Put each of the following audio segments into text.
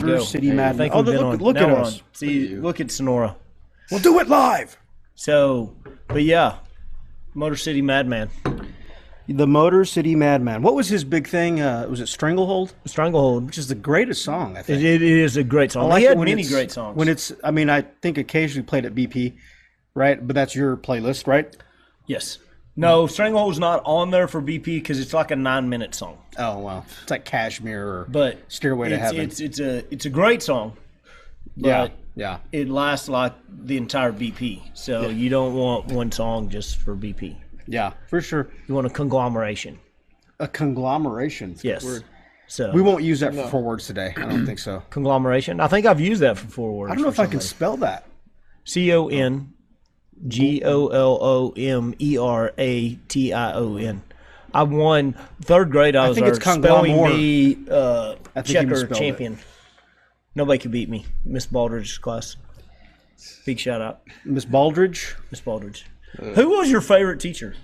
Motor City Madman. Oh, look at us. See, look at Sonora. We'll do it live. So, but yeah, Motor City Madman. The Motor City Madman. What was his big thing? Was it Stranglehold? Stranglehold, which is the greatest song, I think. It is a great song. He had many great songs. When it's, I mean, I think occasionally played at BP, right? But that's your playlist, right? Yes. No, Stranglehold's not on there for BP because it's like a 9-minute song. Oh, well. It's like Kashmir or Stairway to Heaven. It's a great song. But yeah. It lasts like the entire BP. So you don't want one song just for BP. Yeah, for sure. You want a conglomeration. A conglomeration? Yes. Word. So we won't use that for 4 words today. I don't think so. Conglomeration? I think I've used that for 4 words. I don't know if I can spell that. CONGLOMERATION. I won 3rd grade. I was our spelling bee checker champion. Nobody could beat me. Miss Baldridge's class. Big shout out. Miss Baldridge? Miss Baldridge. Who was your favorite teacher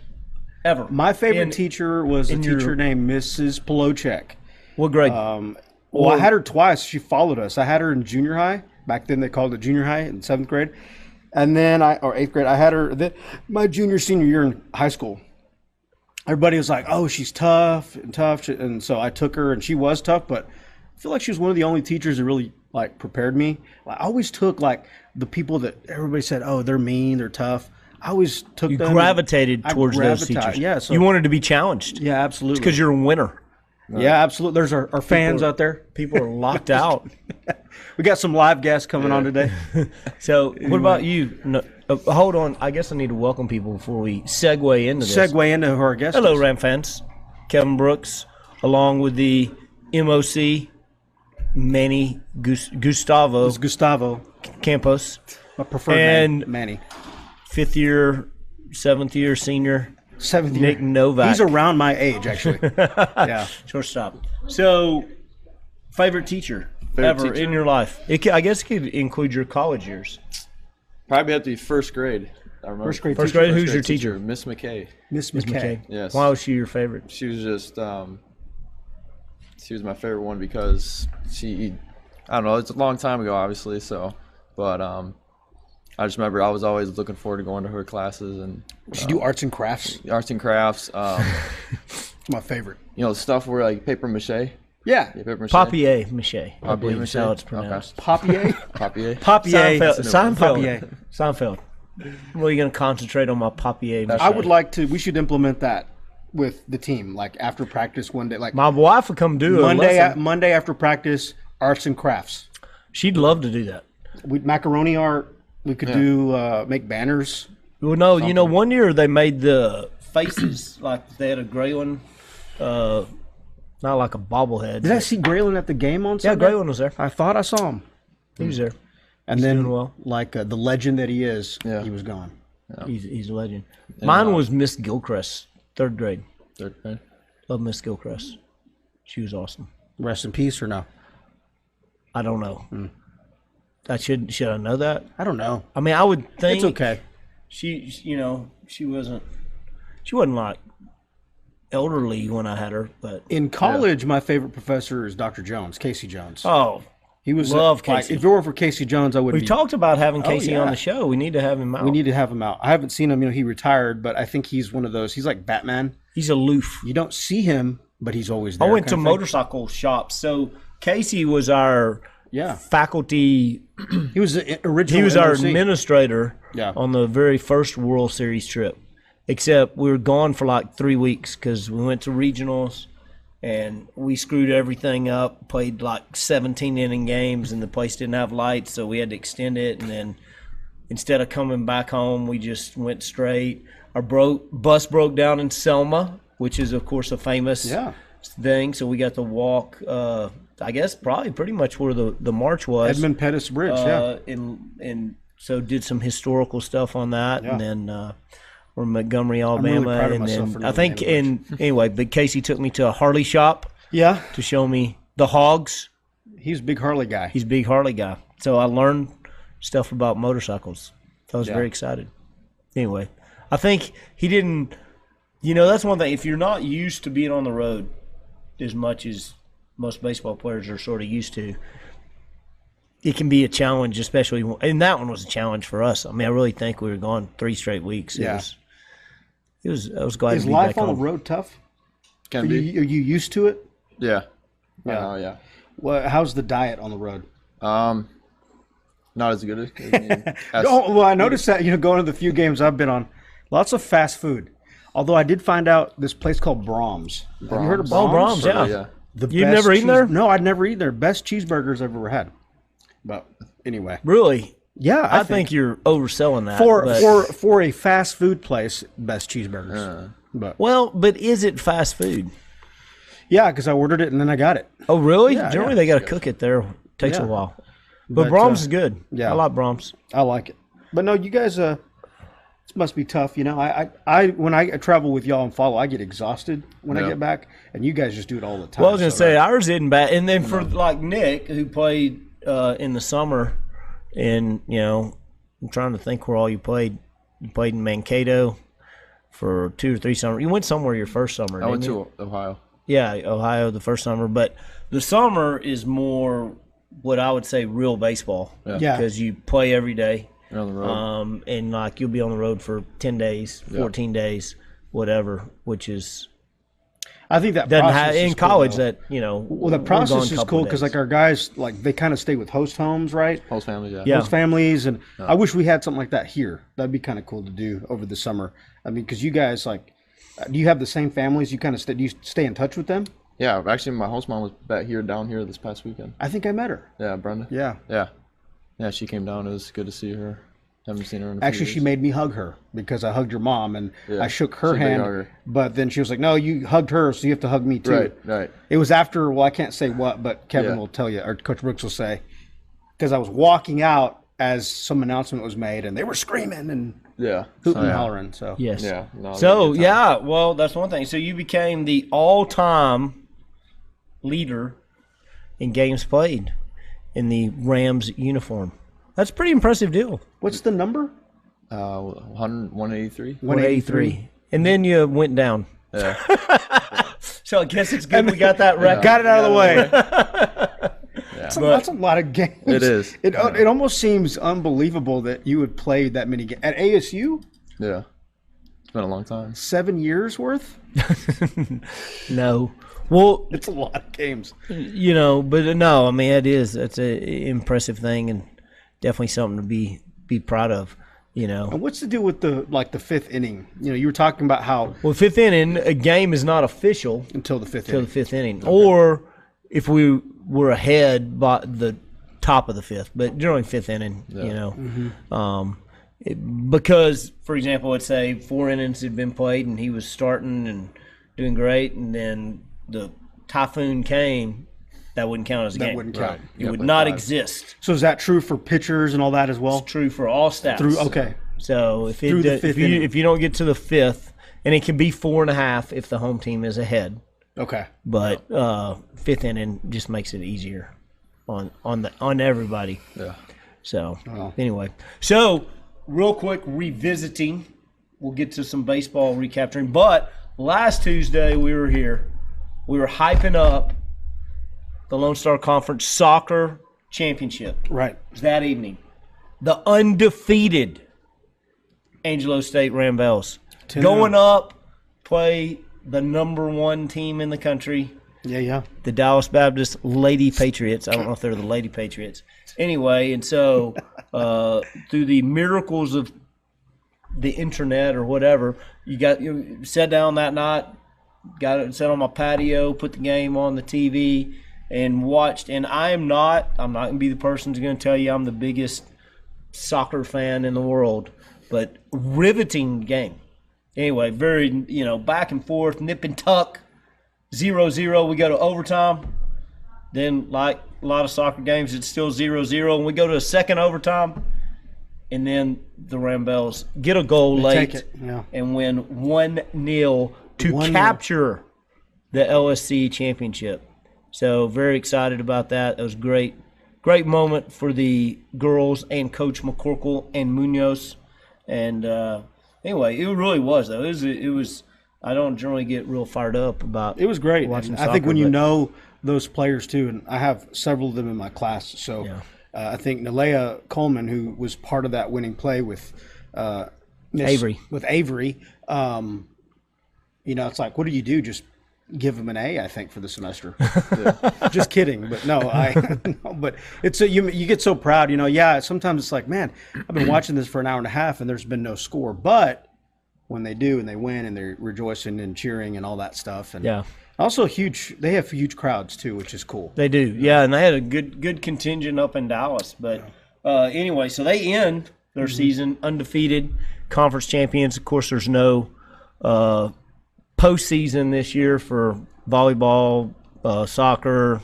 ever? My favorite teacher was a teacher named Mrs. Polochek. What grade? Well, I had her twice. She followed us. I had her in junior high. Back then they called it junior high in 7th grade. And then or 8th grade, I had her my senior year in high school. Everybody was like, oh, she's tough. And so I took her, and she was tough, but I feel like she was one of the only teachers that really like prepared me. I always took like the people that everybody said, oh, they're mean, they're tough. I always took them. You gravitated towards those teachers. Yeah. So, you wanted to be challenged. Yeah, absolutely. It's because you're a winner. Yeah, absolutely. There's our fans out there. People are locked out. We got some live guests coming on today. So what about you? No, hold on. I guess I need to welcome people before we segue into this. Segue into who our guest Hello, Ram fans. Kevin Brooks, along with the MOC, Manny Gustavo. It's Gustavo. Campos. My preferred name, Manny. 5th year, 7th year senior. 7th year. Nick Novak. He's around my age, actually. Yeah. Shortstop. So, favorite teacher in your life? I guess it could include your college years. Probably have to be 1st grade. I remember. First grade. Who's your teacher? Miss McKay. Miss McKay. Yes. Why was she your favorite? She was just, she was my favorite one because I don't know, it's a long time ago, obviously, but I just remember I was always looking forward to going to her classes. And she do arts and crafts? Arts and crafts. It's my favorite. You know, stuff where like paper mache. Yeah. Paper mache. Papier-mâché. I believe that's how it's pronounced. Okay. Papier? Papier. Seinfeld. Well, you're going to concentrate on my papier-mâché. I would like to. We should implement that with the team, like after practice one day. Like my wife would come do it. Monday after practice, arts and crafts. She'd love to do that. Macaroni art. We could do make banners. Well, no, something. You know, one year they made the faces like they had a Graylin, not like a bobblehead. Did I see Graylin at the game on Sunday? Yeah, Graylin was there. I thought I saw him. He was there. And he's then, doing well. Like the legend that he is, he was gone. Yeah. He's a legend. And mine was Miss Gilchrist, 3rd grade. 3rd grade. Love Miss Gilchrist. She was awesome. Rest in peace or no? I don't know. Should I know that? I don't know. I mean, I would think it's okay. She wasn't like elderly when I had her, but in college, my favorite professor is Dr. Jones, Casey Jones. Oh, he was love Casey. If it weren't for Casey Jones, I wouldn't. We talked about having Casey on the show. We need to have him out. We need to have him out. I haven't seen him. He retired, but I think he's one of those. He's like Batman. He's aloof. You don't see him, but he's always there. I went to motorcycle shops, so Casey was our faculty. He was the original. He was MOC. our administrator on the very first World Series trip. Except we were gone for like 3 weeks because we went to regionals and we screwed everything up. Played like 17-inning games and the place didn't have lights, so we had to extend it. And then instead of coming back home, we just went straight. Our bus broke down in Selma, which is of course a famous thing. So we got to walk. I guess probably pretty much where the march was. Edmund Pettus Bridge, and so did some historical stuff on that, and then we're in Montgomery, Alabama, really and then I think anyway, Big Casey took me to a Harley shop, to show me the hogs. He's a big Harley guy. He's a big Harley guy. So I learned stuff about motorcycles. So I was very excited. Anyway, I think he didn't. You know, that's one thing. If you're not used to being on the road as much as most baseball players are sort of used to, it can be a challenge, especially, and that one was a challenge for us. I mean, I really think we were gone 3 straight weeks. Yeah. I was glad Is to be life back on home. the road tough? Can Are be. you used to it? Yeah. Yeah. Yeah. Well, how's the diet on the road? Not as good as. Oh, well, I noticed that, going to the few games I've been on, lots of fast food. Although I did find out this place called Brahms. Have you heard of Brahms? Oh, Brahms, yeah. Yeah. You've never eaten there? No, I'd never eaten there. Best cheeseburgers I've ever had. But anyway. Really? Yeah, I think you're overselling that. For a fast food place, best cheeseburgers. But is it fast food? Yeah, because I ordered it and then I got it. Oh, really? Yeah, Generally, they got to cook it there. Takes a while. But Brahms is good. Yeah. I like Brahms. I like it. But no, you guys, it must be tough. I when I travel with y'all and follow, I get exhausted when I get back, and you guys just do it all the time. Well, I was going to say, ours isn't bad. And then for like Nick, who played in the summer, and, I'm trying to think where all you played. You played in Mankato for 2 or 3 summers. You went somewhere your first summer, I went didn't you? to Ohio. Yeah, Ohio the first summer. But the summer is more what I would say real baseball. Yeah. Because you play every day. You're on the road. And like you'll be on the road for 10 days, 14 days, whatever, which is I think that doesn't process have is in cool, college though. that Well, the process is cool because like our guys, like they kind of stay with host homes, right? Host family, yeah. Yeah. Host families, and I wish we had something like that here. That'd be kind of cool to do over the summer. I mean, because you guys like, do you have the same families? You kind of do you stay in touch with them? Yeah, actually, my host mom was down here this past weekend. I think I met her. Yeah, Brenda. Yeah. Yeah, she came down. It was good to see her. Haven't seen her in a few Actually, she years. made me hug her because I hugged your mom and I shook her she's a big hand. hugger. But then she was like, "No, you hugged her, so you have to hug me too." Right. It was after. Well, I can't say what, but Kevin will tell you, or Coach Brooks will say, because I was walking out as some announcement was made, and they were screaming and hooting and hollering. So Yes. Yeah. No, So, well, that's one thing. So you became the all-time leader in games played in the Rams uniform. That's a pretty impressive deal. what's the number? 183. 183. And then you went down. Yeah. So I guess it's good we got that record. Got it out of the way. Yeah. That's a lot of games. It is. It almost seems unbelievable that you would play that many games at ASU. Yeah. It's been a long time. 7 years worth. No. Well, It's a lot of games. but no, I mean, it's an impressive thing and definitely something to be proud of, And what's the deal with the fifth inning? You were talking about how Well, fifth inning, a game is not official until the fifth till inning. the fifth inning. Or if we were ahead by the top of the fifth, but during fifth inning, because, for example, let's say 4 innings had been played and he was starting and doing great, and then the typhoon came, that wouldn't count as a game. That wouldn't count. It would not exist. So is that true for pitchers and all that as well? It's true for all staffs. Okay. So if Through the fifth inning. if you don't get to the fifth, and it can be 4.5 if the home team is ahead, Okay. but fifth inning just makes it easier on everybody. Yeah. So Wow. anyway, so real quick revisiting, we'll get to some baseball recapturing. But last Tuesday we were here, we were hyping up the Lone Star Conference Soccer Championship. Right. That evening, the undefeated Angelo State Rambells 10-0. going up, play the #1 team in the country, Yeah. the Dallas Baptist Lady Patriots. I don't know if they're the Lady Patriots. Anyway, and so through the miracles of the internet or whatever, you sat down that night, got it, sat on my patio, put the game on the TV, and watched. And I'm not going to be the person who's going to tell you I'm the biggest soccer fan in the world, but riveting game. Anyway, very, back and forth, nip and tuck, 0-0. We go to overtime. Then, like a lot of soccer games, it's still 0-0. And we go to a second overtime. And then the Rambells get a goal late take it, yeah. and win 1-0 to 1-0. capture the LSC championship. So very excited about that. It was great moment for the girls and Coach McCorkle and Munoz. And anyway, it really was though. It was. I don't generally get real fired up about. It was great. Watching And I think soccer, when you but- know those players too, and I have several of them in my class, so I think Nalea Coleman, who was part of that winning play with Avery. It's like, what do you do? Just give them an A, I think, for the semester. Just kidding, but no, but it's you get so proud, sometimes it's like, man, I've been watching this for an hour and a half and there's been no score, but when they do and they win and they're rejoicing and cheering and all that stuff, and also they have huge crowds too, which is cool. They do, and they had a good contingent up in Dallas, but anyway, so they end their season undefeated, conference champions. Of course, there's no postseason this year for volleyball, soccer.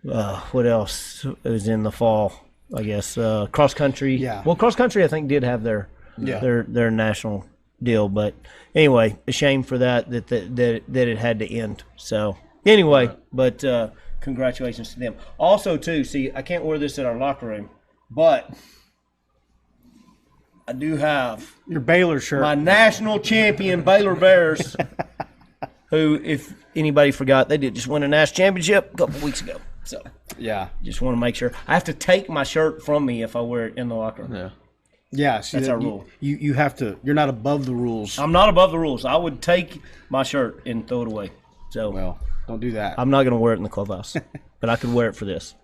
What else is in the fall? I guess cross country. Yeah. Well, cross country I think did have their national deal, but anyway, a shame for that it had to end. So anyway, but congratulations to them. Also, too, see, I can't wear this in our locker room, but I do have your Baylor shirt. My national champion Baylor Bears, who, if anybody forgot, they did just win a national championship a couple weeks ago. So just want to make sure. I have to take my shirt from me if I wear it in the locker room. Yeah, see, that's our rule. You have to. You're not above the rules. I'm not above the rules. I would take my shirt and throw it away. So don't do that. I'm not going to wear it in the clubhouse, but I could wear it for this.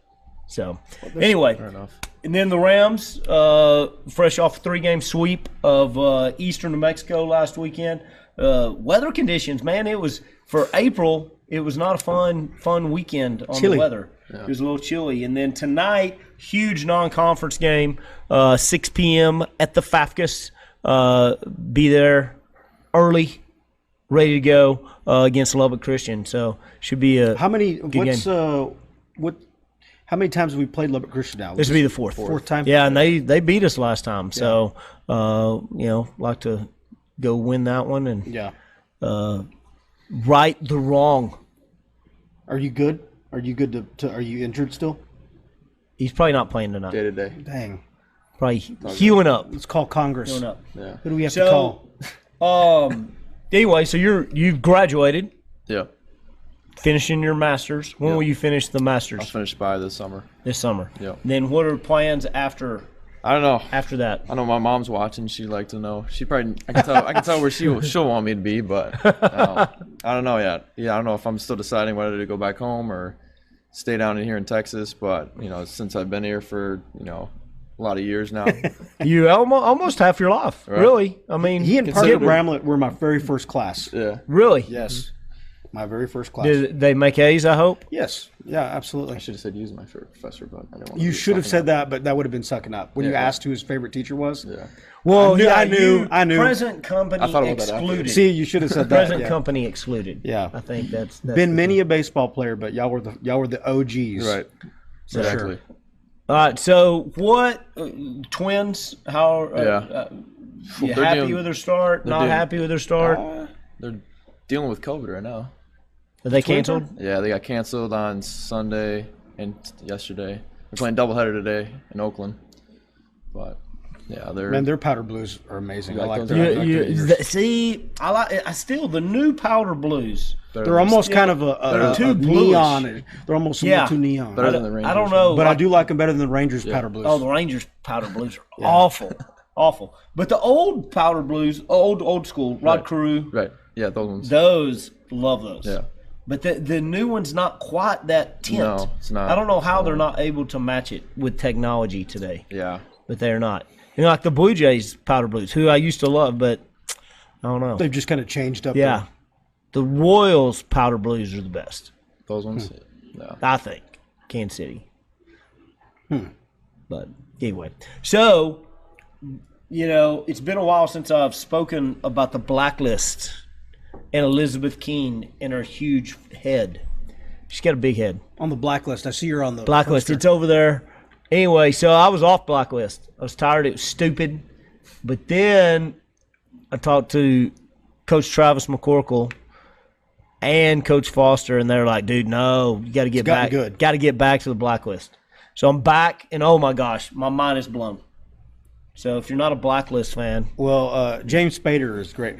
So anyway. Fair enough. And then the Rams, fresh off a 3-game sweep of Eastern New Mexico last weekend. Weather conditions, man, it was for April. It was not a fun weekend on the weather. Yeah. It was a little chilly. And then tonight, huge non-conference game, 6 p.m. at the Fafkus. Be there early, ready to go against Lubbock Christian. So should be a How many times have we played Lubbock Christian now? This will be the fourth. Fourth time? Yeah, and they beat us last time. So, like to go win that one and right the wrong. Are you good? Are you good are you injured still? He's probably not playing tonight. Day to day. Dang. Probably hewing up. Let's call Congress. Hewing up. Yeah. Who do we have to call? Anyway, so you've graduated. Yeah. Finishing your master's. When will you finish the master's? I'll finish by this summer. This summer. Yeah. Then what are plans after? I don't know. After that, I know my mom's watching. She'd like to know. She probably. I can tell where she'll want me to be, but I don't know yet. Yeah, I don't know if I'm still deciding whether to go back home or stay down in here in Texas. But since I've been here for a lot of years now, you almost half your life, right? Really. I mean, he and Parker Bramlett were my very first class. Yeah. Really? Yes. My very first class. Did they make A's, I hope? Yes. Yeah, absolutely. I should have said you was my favorite professor, but I didn't want to. You should have said that, but that would have been sucking up. When you asked who his favorite teacher was? Yeah. Well, I knew. Present company excluded. See, you should have said that. Present company excluded. Yeah. I think that's been many a baseball player, but y'all were the OGs. Right. Exactly. Sure. All right. So what twins? How? You happy with their start? Not happy with their start? They're dealing with COVID right now. Are they canceled? Yeah, they got canceled on Sunday and yesterday. They're playing doubleheader today in Oakland. But yeah, their powder blues are amazing. I like them. See, I still the new powder blues. They're almost kind of a too neon. They're almost a little too neon. Better than the Rangers. I don't know, but I do like them better than the Rangers powder blues. Oh, the Rangers powder blues are awful. But the old powder blues, old school, Rod Carew. Right. Yeah, those ones. Those, love those. Yeah. But the new one's not quite that tint. No, it's not. I don't know how they're not able to match it with technology today. Yeah. But they're not. Like the Blue Jays powder blues, who I used to love, but I don't know. They've just kind of changed up. Yeah. The Royals powder blues are the best. Those ones? Yeah. I think. Kansas City. But anyway. So, it's been a while since I've spoken about the blacklist and Elizabeth Keene and her huge head. She's got a big head. On the blacklist. I see you're on the blacklist. poster. It's over there. Anyway, so I was off blacklist. I was tired. It was stupid. But then I talked to Coach Travis McCorkle and Coach Foster, and they're like, dude, no, you got to get back. Got to get back to the blacklist. So I'm back, and oh, my gosh, my mind is blown. So if you're not a blacklist fan. Well, James Spader is great.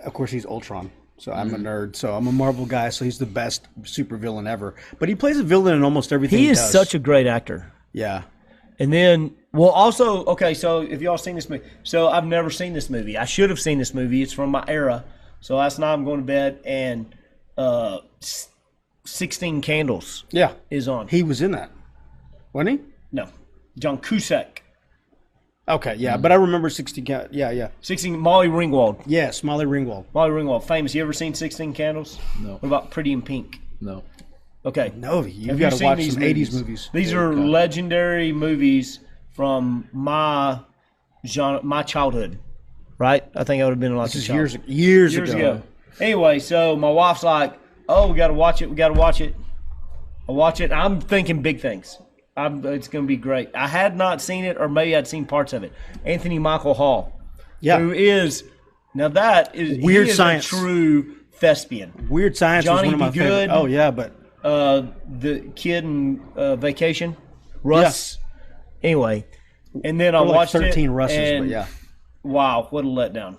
Of course, he's Ultron. So I'm a nerd. So I'm a Marvel guy. So he's the best supervillain ever. But he plays a villain in almost everything he is does. Such a great actor. Yeah. And then, well, also, okay, so if y'all seen this movie, so I've never seen this movie. I should have seen this movie. It's from my era. So last night I'm going to bed, and 16 Candles is on. He was in that, wasn't he? No. John Cusack. Okay, yeah, but I remember 16 Candles. Yeah. 16, Molly Ringwald. Yes, Molly Ringwald. Molly Ringwald, famous. You ever seen 16 Candles? No. What about Pretty in Pink? No. Okay. No, you've got to watch some 80s movies. These are legendary movies from my genre, my childhood, right? I think I would have been like this is years ago. Anyway, so my wife's like, "Oh, we got to watch it. We got to watch it." I watch it. I'm thinking big things. It's going to be great. I had not seen it, or maybe I'd seen parts of it. Anthony Michael Hall, who is now that is Weird he is Science, a true thespian. Weird Science Johnny was one of my Be Good. favorite. Oh yeah, but the kid in Vacation, Russ. Yeah. Anyway, and then I watched 13 it. Russes, and but yeah. Wow, what a letdown.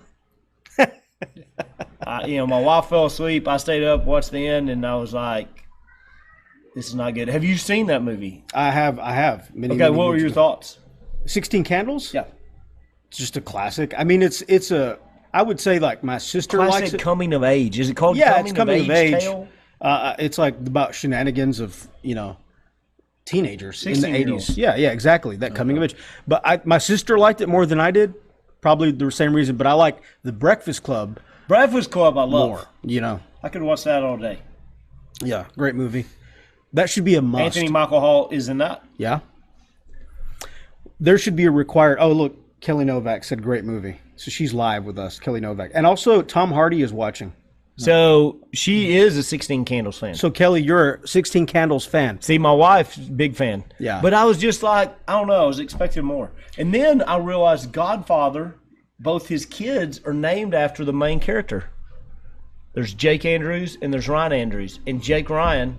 My wife fell asleep. I stayed up, watched the end, and I was like, "This is not good." Have you seen that movie? I have. Many what were your thoughts? 16 Candles? Yeah, it's just a classic. I mean, it's a. I would say like my sister likes it. Coming of age. Is it called? Yeah, it's coming of age. Tale? It's like about shenanigans of teenagers in the 80s. Yeah, exactly. That coming of age. But my sister liked it more than I did. Probably the same reason. But I like The Breakfast Club. Breakfast Club, I love. More, I could watch that all day. Yeah, great movie. That should be a must. Anthony Michael Hall is in that. Yeah. There should be a required. Oh, look, Kelly Novak said great movie. So she's live with us, Kelly Novak. And also Tom Hardy is watching. So she is a 16 Candles fan. So Kelly, you're a 16 Candles fan. See, my wife's big fan. Yeah. But I was just like, I don't know, I was expecting more. And then I realized Godfather, both his kids are named after the main character. There's Jake Andrews and there's Ryan Andrews. And Jake Ryan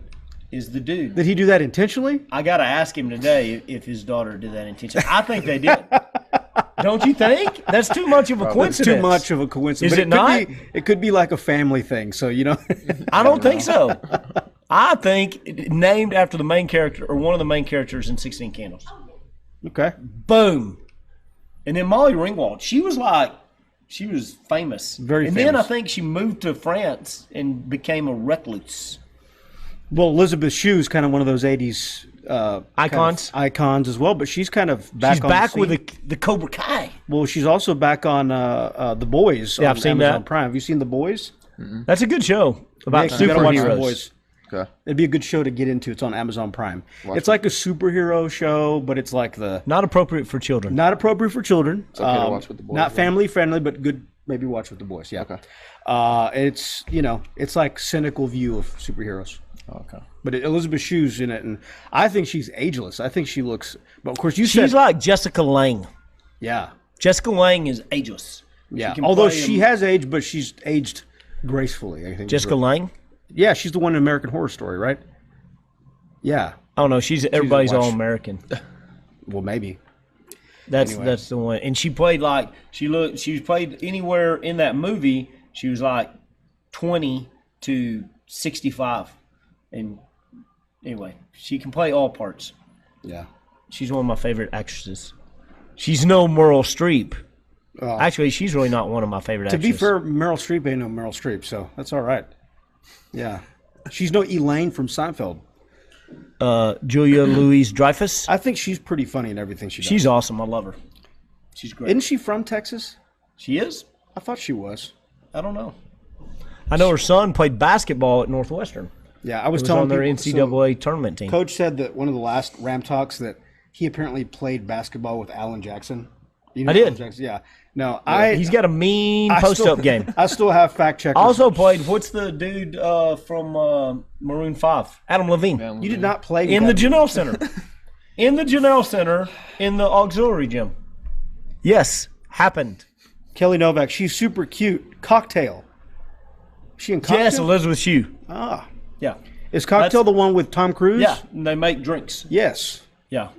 is the dude. Did he do that intentionally? I got to ask him today if his daughter did that intentionally. I think they did. Don't you think? That's too much of a coincidence. It's too much of a coincidence. Is it not? It could be like a family thing. So, I don't think so. I think named after the main character or one of the main characters in 16 Candles. Okay. Boom. And then Molly Ringwald, she was famous. Very famous. And then I think she moved to France and became a recluse. Well, Elizabeth Shue's kind of one of those 80s icons as well, but she's kind of back She's on back the scene. with the Cobra Kai. Well, she's also back on The Boys on I've seen Amazon that. Prime. Have you seen The Boys? Mm-hmm. That's a good show about You gotta watch The superheroes. Boys. Okay. It'd be a good show to get into. It's on Amazon Prime. It's like a superhero show, but it's like Not appropriate for children. not appropriate for children. It's okay to watch with the boys. Not family friendly, but good. Maybe watch with the boys. Yeah. Okay. It's it's like cynical view of superheroes. Okay. But Elizabeth Shue's in it, and I think she's ageless. I think she looks. But of course, She's said like Jessica Lange. yeah, Jessica Lange is ageless. yeah. can Although play she has aged, but she's aged gracefully. I think Jessica Lange? Yeah, she's the one in American Horror Story, right? Yeah. I don't know. Everybody's watch. all American. Well, maybe. That's Anyway. that's the one. And she played like she played anywhere in that movie. She was like 20 to 65, and anyway, she can play all parts. Yeah. She's one of my favorite actresses. She's no Meryl Streep. Actually, she's really not one of my favorite actresses. To be fair, Meryl Streep ain't no Meryl Streep, so that's all right. Yeah. She's no Elaine from Seinfeld. Julia Louis-Dreyfus. I think she's pretty funny in everything she does. She's awesome. I love her. She's great. Isn't she from Texas? She is? I thought she was. I don't know. I know her son played basketball at Northwestern. Yeah, I was He was telling on their people, NCAA tournament team. Coach said that one of the last Ram Talks that he apparently played basketball with Alan Jackson. You know I did. Alan Jackson? Yeah. No, He's got a mean post-up game. I still have fact checkers. Also played, what's the dude from Maroon 5? Adam Levine. You did not play In the that- Janelle Center. In the Janelle Center, in the auxiliary gym. Yes, happened. Kelly Novak, she's super cute. Cocktail. She in Cocktail? Yes, Elizabeth Shue. Ah. Yeah. Is Cocktail the one with Tom Cruise? Yeah, and they make drinks. Yes. Yeah.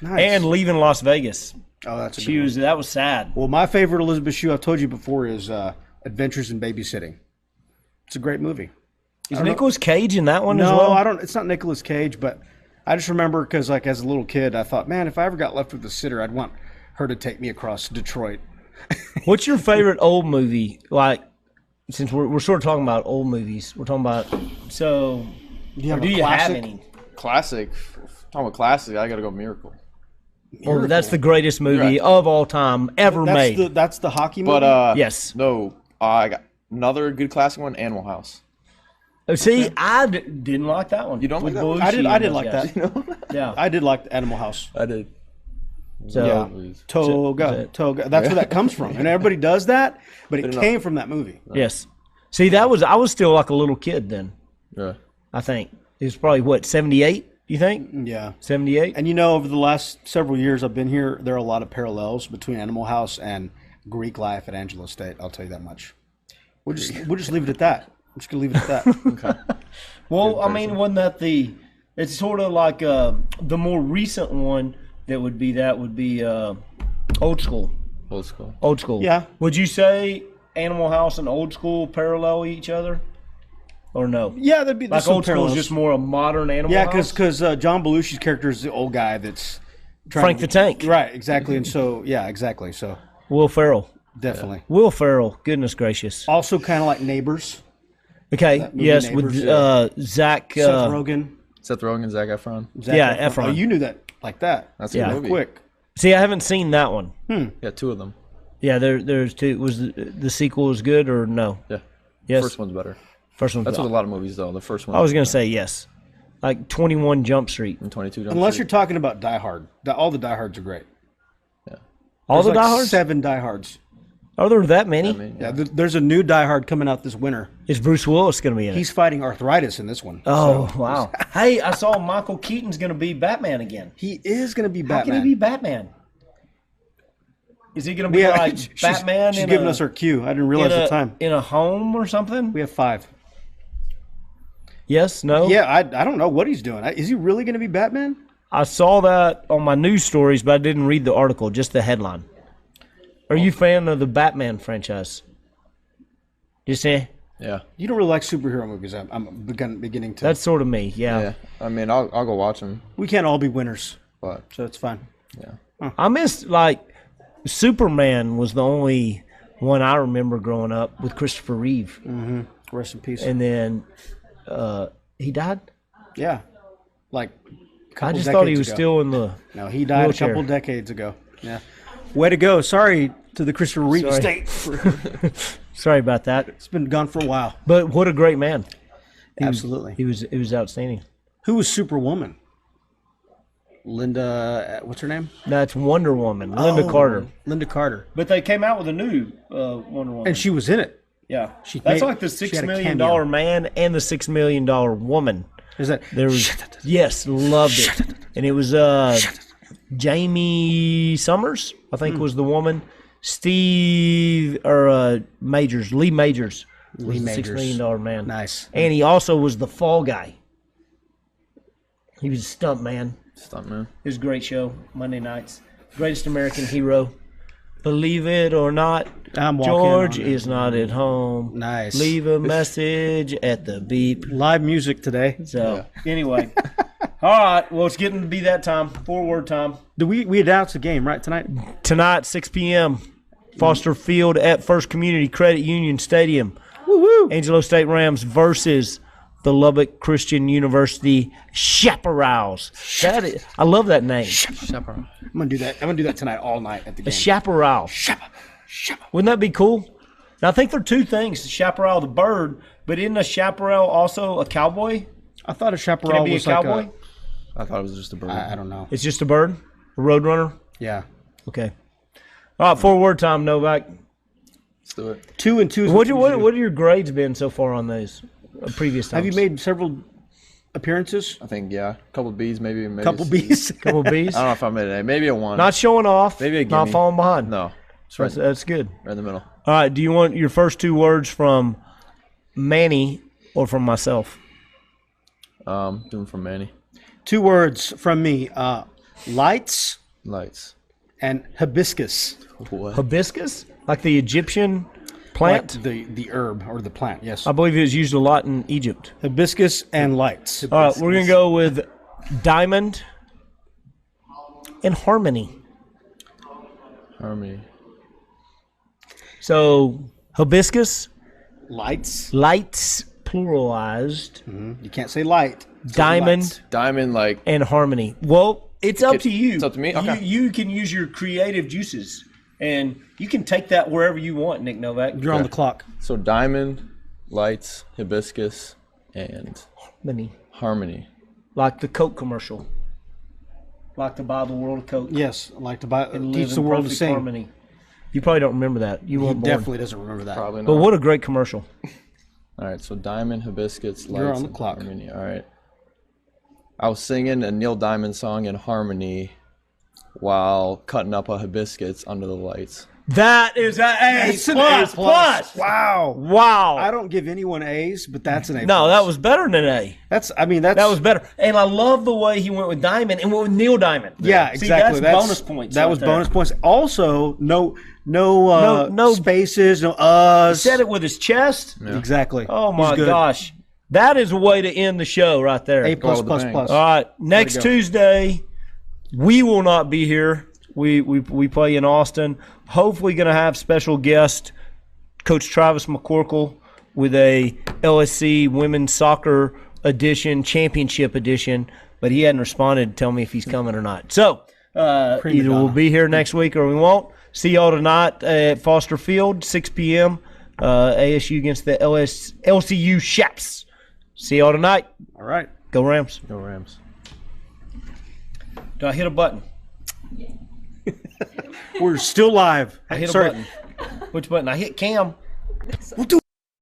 Nice. And leaving Las Vegas. Oh, that's a good one. That was sad. Well, my favorite Elizabeth Shue, I've told you before, is Adventures in Babysitting. It's a great movie. Is Nicolas Cage in that one No, as well? I don't. It's not Nicolas Cage, but I just remember because, like, as a little kid, I thought, man, if I ever got left with a sitter, I'd want her to take me across Detroit. What's your favorite old movie? Like, since we're sort of talking about old movies, we're talking about. So, do you have any? Classic. Talking about classic, I gotta go Miracle. Well, that's the greatest movie of all time ever made. That's the hockey movie? But yes. No, I got another good classic one, Animal House. Oh, see, I didn't like that one. You don't like that one? I did like that. You know? Yeah. I did like Animal House. I did. So, Yeah. Toga. That's where that comes from. And everybody does that, but it came from that movie. yes. See, I was still like a little kid then, Yeah. I think. It was probably, what, 78, you think? Yeah. 78? And over the last several years I've been here, there are a lot of parallels between Animal House and Greek life at Angelo State. I'll tell you that much. We'll just leave it at that. I'm just gonna leave it at that. Okay. Well, I mean, wasn't that it's sort of like the more recent one would be Old School. Old School. Old School. Yeah. Would you say Animal House and Old School parallel each other? Or no? Yeah, there'd be Like some Old School parallels. is just more a modern Animal Yeah, House? because John Belushi's character is the old guy that's Frank the Tank. Right, exactly. And so, yeah, exactly. So, Will Ferrell. definitely. Yeah. Will Ferrell. Goodness gracious. Also, kind of like Neighbors. Okay. movie Yes, Neighbors, with Zach. Seth Rogen. Seth Rogen, Zac Efron. Zac Efron. Oh, you knew that like that. That's a Yeah. good movie. Quick. See, I haven't seen that one. Yeah, two of them. Yeah, there's two. Was the sequel was good or no? Yeah. Yes. First one's better. First one. That's with a lot of movies, though. The first one. I was gonna say yes, like 21 Jump Street. And 22 Jump Unless Street. you're talking about Die Hard. All the Die Hards are great. All There's the like Die Hards? 7 Die Hards. Are there that many? I mean, Yeah, there's a new Die Hard coming out this winter. Is Bruce Willis gonna be in it? He's fighting arthritis in this one. Oh So, wow! Hey, I saw Michael Keaton's gonna be Batman again. he is going to be How Batman. can he be Batman? Is he gonna be like Batman? She's in giving a, us her cue. I didn't realize the time. in a home or something? We have 5. Yes, no. Yeah, I don't know what he's doing. Is he really going to be Batman? I saw that on my news stories, but I didn't read the article, just the headline. Are you a fan of the Batman franchise? You see? Yeah. You don't really like superhero movies. I'm beginning to. That's sort of me, Yeah. I mean, I'll go watch them, We can't all be winners, but so it's fine. yeah. I missed, like, Superman was the only one I remember growing up with Christopher Reeve. Rest in peace. And then he died? Yeah, like a couple I just thought he decades was ago. still in the... No, he died wheelchair. a couple decades ago. Yeah. Way to go. Sorry to the Christopher Reeve Sorry. estate. Sorry about that. It's been gone for a while. But what a great man. Absolutely. It was outstanding. Who was Superwoman? Linda, what's her name? That's Wonder Woman, Linda Carter. Linda Carter. But they came out with a new Wonder Woman. And she was in it. Yeah. She That's made- like the she $6 had a million cameo. man and the $6 million woman. Is that? There was yes, loved it. And it was Jamie Summers, I think was the woman. Lee Majors was Lee the $6 Majors. million man. Nice. And he also was the fall guy. He was a stunt man. Stuntman. It was a great show. Monday nights. Greatest American Hero. Believe it or not, I'm walking George on it. is not at home. Nice. Leave a message at the beep. Live music today. So, anyway. All right. Well, it's getting to be that time. Forward time. Did we announced the game, right, tonight? Tonight, 6 p.m., Foster Field at First Community Credit Union Stadium. Woo-hoo. Angelo State Rams versus the Lubbock Christian University Chaparrals. I love that name. Chaparral. I'm gonna do that. I'm gonna do that tonight, all night at the The game. Chaparral. Wouldn't that be cool? Now, I think there are two things. The chaparral, the bird, but isn't a chaparral also a cowboy? I thought a Can chaparral it be a was cowboy? like I thought it was just a bird. I don't know. It's just a bird? A roadrunner? Yeah. Okay. All right, forward time, Novak. Let's do it. 2 and 2 is What what are your grades been so far on those previous times? Have you made several appearances? I think, yeah. A couple B's, maybe. Couple B's. Couple B's? I don't know if I made an A. Maybe a 1. Not showing off. Maybe a not gimme. falling behind. No. It's right, That's good. right in the middle. All right, do you want your first 2 words from Manny or from myself? Doing from Manny. 2 words from me. Lights Lights. and hibiscus. What? Hibiscus? Like the Egyptian plant? Like the herb or the plant, yes. I believe it was used a lot in Egypt. Hibiscus and lights. All right, we're going to go with Diamond, and Harmony. Harmony. So hibiscus, Lights. lights, pluralized, You can't say light. Say diamond, lights. Diamond, like, and harmony. Well, it's up to you. It's up to me? Okay. You can use your creative juices, and you can take that wherever you want, Nick Novak. You're on the clock. so diamond, lights, hibiscus, and Harmony. harmony. Like the Coke commercial. Like to buy the world of Coke. Yes, I like to buy. And Teach live the in world to perfect sing. harmony. You probably don't remember that. You He weren't born. definitely doesn't remember that. Probably not. But what a great commercial. All right, so diamond, hibiscus, lights, You're on the and clock. harmony. All right. I was singing a Neil Diamond song in harmony while cutting up a hibiscus under the lights. That is an A It's an plus, A plus. plus. Wow. Wow. I don't give anyone A's, but that's an A. No, plus. that was better than an A. That's That was better. And I love the way he went with Diamond and went with Neil Diamond. Yeah, See, exactly. That's bonus points. That right was there. bonus points. Also, no spaces, no He said it with his chest. Exactly. Oh He's my good. gosh. That is a way to end the show right there. A plus with the plus bang. plus. All right, next go. Tuesday, we will not be here. We play in Austin. Hopefully, going to have special guest Coach Travis McCorkle with a LSC Women's Soccer Edition, Championship Edition, but he hadn't responded to tell me if he's coming or not. So either we'll be here next week or we won't. See y'all tonight at Foster Field, 6 p.m. ASU against the LCU Shaps. See y'all tonight. All right. Go Rams. Go Rams. Do I hit a button? We're still live. I hit Sorry. a button. Which button? I hit Cam. We'll do